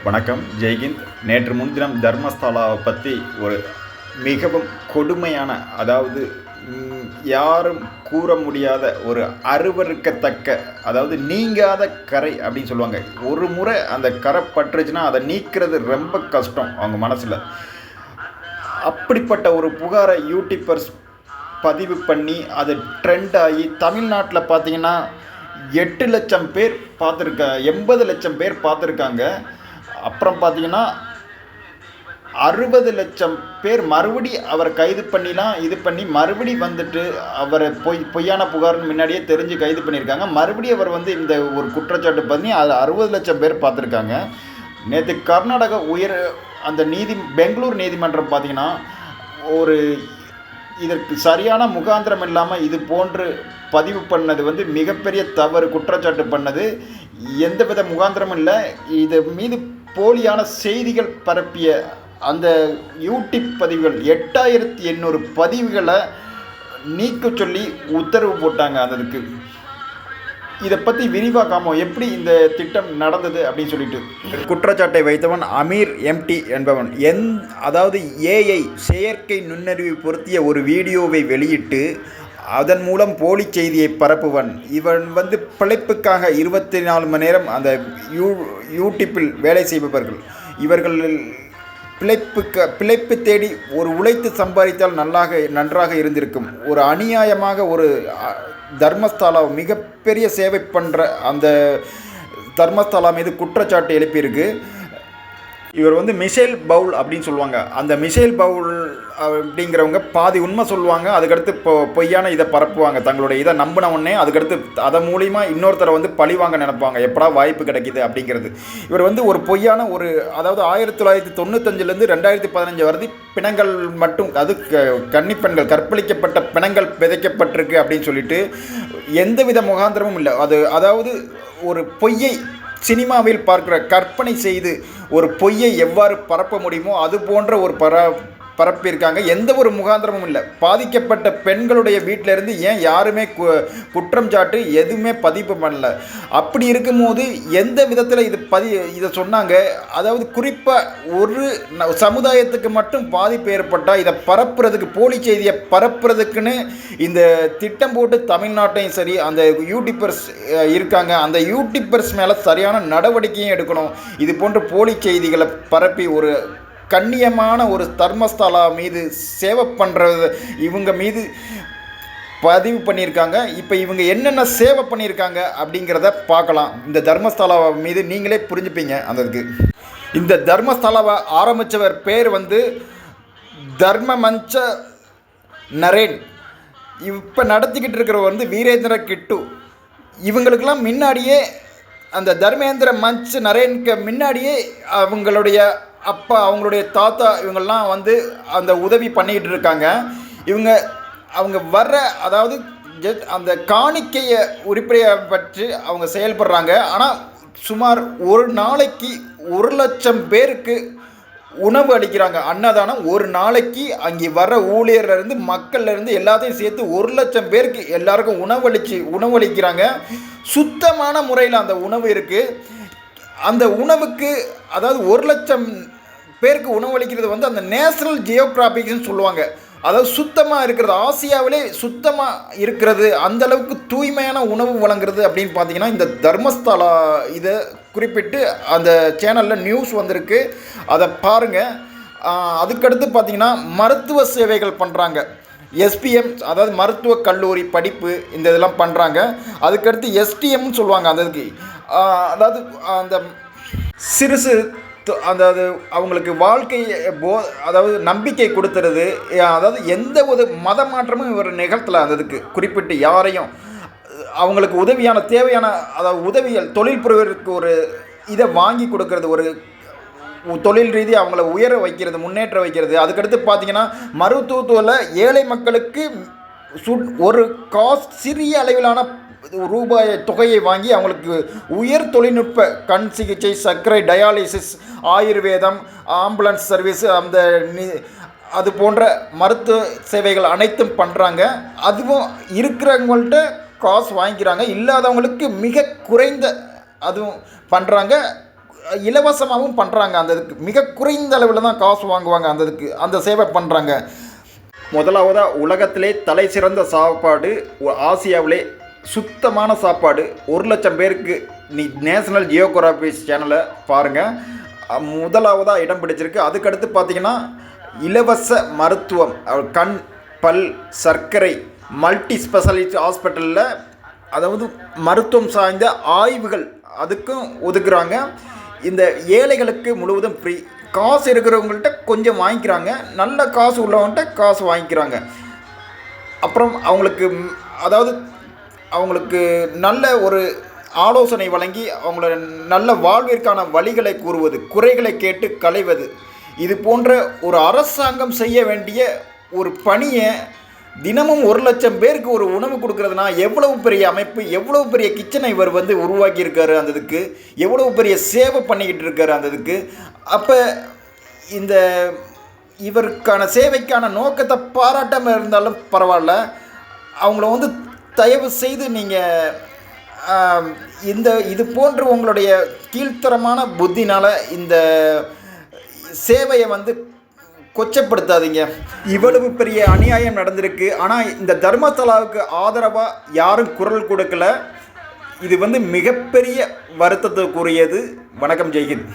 வணக்கம், ஜெய்ஹிந்த். நேற்று முன்தினம் தர்மஸ்தலாவை பற்றி ஒரு மிகவும் கொடுமையான, அதாவது யாரும் கூற முடியாத ஒரு அருவருக்கத்தக்க, அதாவது நீங்காத கரை அப்படின்னு சொல்லுவாங்க. ஒரு முறை அந்த கரை பட்டுருச்சுன்னா அதை நீக்கிறது ரொம்ப கஷ்டம் அவங்க மனசில். அப்படிப்பட்ட ஒரு புகாரை யூடியூபர்ஸ் பதிவு பண்ணி அது ட்ரெண்ட் ஆகி தமிழ்நாட்டில் பார்த்தீங்கன்னா 8 லட்சம் பேர் பார்த்துருக்காங்க, 80 லட்சம் பேர் பார்த்துருக்காங்க. அப்புறம் பார்த்தீங்கன்னா 60 லட்சம் பேர் மறுபடி அவரை கைது பண்ணிலாம் இது பண்ணி மறுபடி வந்துட்டு அவரை பொய்யான புகார்னு முன்னாடியே தெரிஞ்சு கைது பண்ணியிருக்காங்க. மறுபடியும் அவர் இந்த ஒரு குற்றச்சாட்டு பண்ணி அது 60 லட்சம் பேர் பார்த்துருக்காங்க. நேற்று கர்நாடக அந்த பெங்களூர் நீதிமன்றம் பார்த்தீங்கன்னா ஒரு இதற்கு சரியான முகாந்திரம் இல்லாமல் இது போன்று பதிவு பண்ணது மிகப்பெரிய தவறு, குற்றச்சாட்டு பண்ணது. எந்தவித முகாந்திரமும் இல்லை. இது மீது போலியான செய்திகள் பரப்பிய அந்த யூடியூப் பதிவுகள் 8800 பதிவுகளை நீக்க சொல்லி உத்தரவு போட்டாங்க. அதுக்கு இதை பற்றி விரிவாக காமோம் எப்படி இந்த திட்டம் நடந்தது அப்படின்னு சொல்லிட்டு குற்றச்சாட்டை வைத்தவன் அமீர் எம்டி என்பவன் அதாவது ஏஐ செயற்கை நுண்ணறிவு பொருத்திய ஒரு வீடியோவை வெளியிட்டு அதன் மூலம் போலி செய்தியை பரப்புவன். இவன் பிழைப்புக்காக 24 மணி நேரம் அந்த யூடியூப்பில் வேலை செய்பவர்கள். இவர்கள் பிழைப்பு தேடி ஒரு உழைத்து சம்பாதித்தால் நன்றாக இருந்திருக்கும். ஒரு அநியாயமாக ஒரு தர்மஸ்தலா மிகப்பெரிய சேவை பண்ணுற அந்த தர்மஸ்தலா மீது குற்றச்சாட்டு எழுப்பியிருக்கு. இவர் மிஷேல் பவுல் அப்படின்னு சொல்லுவாங்க. அந்த மிஷேல் பவுல் அப்படிங்கிறவங்க பாதி உண்மை சொல்லுவாங்க, அதுக்கடுத்து பொய்யான இதை பரப்புவாங்க. தங்களுடைய இதை நம்பின உடனே அதுக்கடுத்து அதை மூலிமா இன்னொருத்தரை பழிவாங்க நினைப்பாங்க, எப்படா வாய்ப்பு கிடைக்கிது அப்படிங்கிறது. இவர் ஒரு பொய்யான அதாவது 1995லேருந்து 2015 வரை பிணங்கள் மட்டும், அது கன்னிப்பெண்கள் கற்பழிக்கப்பட்ட பிணங்கள் விதைக்கப்பட்டிருக்கு அப்படின்னு சொல்லிட்டு எந்தவித முகாந்திரமும் இல்லை. அதாவது ஒரு பொய்யை சினிமாவில் பார்க்குற கற்பனை செய்து ஒரு பொய்யை எவ்வாறு பரப்ப முடியுமோ அது போன்ற ஒரு பரப்பியிருக்காங்க. எந்த ஒரு முகாந்திரமும் இல்லை. பாதிக்கப்பட்ட பெண்களுடைய வீட்டிலேருந்து ஏன் யாருமே குற்றம் சாட்டு எதுவுமே பதிவு பண்ணல. அப்படி இருக்கும்போது எந்த விதத்தில் இதை சொன்னாங்க. அதாவது குறிப்பாக ஒரு சமுதாயத்துக்கு மட்டும் பாதிப்பு ஏற்பட்டால் இதை பரப்புறதுக்கு, போலி செய்தியை பரப்புறதுக்குன்னு இந்த திட்டம் போட்டு தமிழ்நாட்டையும் சரி அந்த யூடியூபர்ஸ் இருக்காங்க, அந்த யூடியூபர்ஸ் மேலே சரியான நடவடிக்கையும் எடுக்கணும். இது போன்ற போலி செய்திகளை பரப்பி ஒரு கண்ணியமான ஒரு தர்மஸ்தலா மீது சேவை பண்ணுறது இவங்க மீது பதிவு பண்ணியிருக்காங்க. இப்போ இவங்க என்னென்ன சேவை பண்ணியிருக்காங்க அப்படிங்கிறத பார்க்கலாம். இந்த தர்மஸ்தலா மீது நீங்களே புரிஞ்சுப்பீங்க. இந்த தர்மஸ்தலாவை ஆரம்பித்தவர் பேர் தர்மமஞ்ச நரேன். இப்போ நடத்திக்கிட்டு இருக்கிறவர் வீரேந்திர கிட்டு. இவங்களுக்கெல்லாம் முன்னாடியே அந்த தர்மேந்திர மஞ்ச் நரேனுக்கு முன்னாடியே அவங்களுடைய அப்பா, அவங்களுடைய தாத்தா இவங்கெல்லாம் அந்த உதவி பண்ணிக்கிட்டு இருக்காங்க. அவங்க வர்ற, அதாவது அந்த காணிக்கையை உருப்படியாக பற்றி அவங்க செயல்படுறாங்க. ஆனால் சுமார் ஒரு நாளைக்கு 1 லட்சம் பேருக்கு உணவு அளிக்கிறாங்க. அன்னதானம் ஒரு நாளைக்கு அங்கே வர்ற ஊழியர்லேருந்து மக்கள்லேருந்து எல்லாத்தையும் சேர்த்து 1 லட்சம் பேருக்கு எல்லாருக்கும் உணவளிக்கிறாங்க. சுத்தமான முறையில் அந்த உணவு இருக்குது. அந்த உணவுக்கு, அதாவது 1 லட்சம் பேருக்கு உணவளிக்கிறது அந்த நேஷனல் ஜியோகிராஃபிக்ஸ்னு சொல்லுவாங்க. அதாவது சுத்தமாக இருக்கிறது, ஆசியாவிலே சுத்தமாக இருக்கிறது, அந்தளவுக்கு தூய்மையான உணவு வழங்குறது அப்படின்னு பார்த்தீங்கன்னா இந்த தர்மஸ்தலா இதை குறிப்பிட்டு அந்த சேனலில் நியூஸ் வந்திருக்கு. அதை பாருங்கள். அதுக்கடுத்து பார்த்தீங்கன்னா மருத்துவ சேவைகள் பண்ணுறாங்க. எஸ்பிஎம், அதாவது மருத்துவக் கல்லூரி படிப்பு, இந்த இதெல்லாம் பண்ணுறாங்க. அதுக்கடுத்து எஸ்டிஎம்னு சொல்லுவாங்க. அதாவது அந்த சிறு அதாவது அவங்களுக்கு வாழ்க்கை அதாவது நம்பிக்கை கொடுத்துறது. அதாவது எந்த ஒரு மத மாற்றமும் இவர் நிகழ்த்தலை. அதுக்கு குறிப்பிட்டு யாரையும் அவங்களுக்கு உதவியான தேவையான, அதாவது உதவியல் தொழில் புரிவதற்கு ஒரு இதை வாங்கி கொடுக்கறது, ஒரு தொழில் ரீதியாக அவங்கள உயர வைக்கிறது, முன்னேற்ற வைக்கிறது. அதுக்கடுத்து பார்த்திங்கன்னா மருத்துவத்தில் ஏழை மக்களுக்கு ஒரு சிறிய அளவிலான ரூபாய் தொகையை வாங்கி அவங்களுக்கு உயர் தொழில்நுட்ப கண் சிகிச்சை, சர்க்கரை, டயாலிசிஸ், ஆயுர்வேதம், ஆம்புலன்ஸ் சர்வீஸ், அது போன்ற மருத்துவ சேவைகள் அனைத்தும் பண்ணுறாங்க. அதுவும் இருக்கிறவங்கள்ட்ட காசு வாங்கிக்கிறாங்க, இல்லாதவங்களுக்கு மிக குறைந்த அதுவும் பண்ணுறாங்க. இலவசமாகவும் பண்ணுறாங்க. அந்த இதுக்கு மிக குறைந்த அளவில் தான் காசு வாங்குவாங்க. அந்த இதுக்கு அந்த சேவை பண்ணுறாங்க. முதலாவதாக உலகத்திலே தலை சிறந்த சாப்பாடு, ஆசியாவிலே சுத்தமான சாப்பாடு, 1,00,000 பேருக்கு நீ நேஷனல் ஜியோகிராஃபிஸ் சேனலை பாருங்கள். முதலாவதாக இடம் பிடிச்சிருக்கு. அதுக்கடுத்து பார்த்திங்கன்னா இலவச மருத்துவம், கண், பல், சர்க்கரை, மல்டி ஸ்பெஷாலிட்டி ஹாஸ்பிட்டலில், அதாவது மருத்துவம் சார்ந்த ஆய்வுகள் அதுக்கும் ஒதுக்குறாங்க. இந்த ஏழைகளுக்கு முழுவதும் ஃப்ரீ. காசு இருக்கிறவங்கள்ட்ட கொஞ்சம் வாங்கிக்கிறாங்க, நல்ல காசு உள்ளவங்கள்ட்ட காசு வாங்கிக்கிறாங்க. அப்புறம் அவங்களுக்கு நல்ல ஒரு ஆலோசனை வழங்கி அவங்கள நல்ல வாழ்விற்கான வழிகளை கூறுவது, குறைகளை கேட்டு களைவது, இது போன்ற ஒரு அரசாங்கம் செய்ய வேண்டிய ஒரு பணியை தினமும் 1,00,000 பேருக்கு ஒரு உணவு கொடுக்கறதுனா எவ்வளவு பெரிய அமைப்பு, எவ்வளவு பெரிய கிச்சனை இவர் உருவாக்கியிருக்காரு. அந்த இதுக்கு எவ்வளவு பெரிய சேவை பண்ணிக்கிட்டு இருக்காரு அந்த இதுக்கு. அப்போ இந்த இவருக்கான சேவைக்கான நோக்கத்தை பாராட்டாமல் இருந்தாலும் பரவாயில்ல, அவங்கள தயவு செய்து நீங்கள் இது போன்று உங்களுடைய கீழ்த்தரமான புத்தினால் இந்த சேவையை கொச்சப்படுத்தாதீங்க. இவ்வளவு பெரிய அநியாயம் நடந்திருக்கு. ஆனால் இந்த தர்மஸ்தலாவுக்கு ஆதரவாக யாரும் குரல் கொடுக்கல. இது மிகப்பெரிய வருத்தத்துக்குரியது. வணக்கம், ஜெய்ஹிந்த்.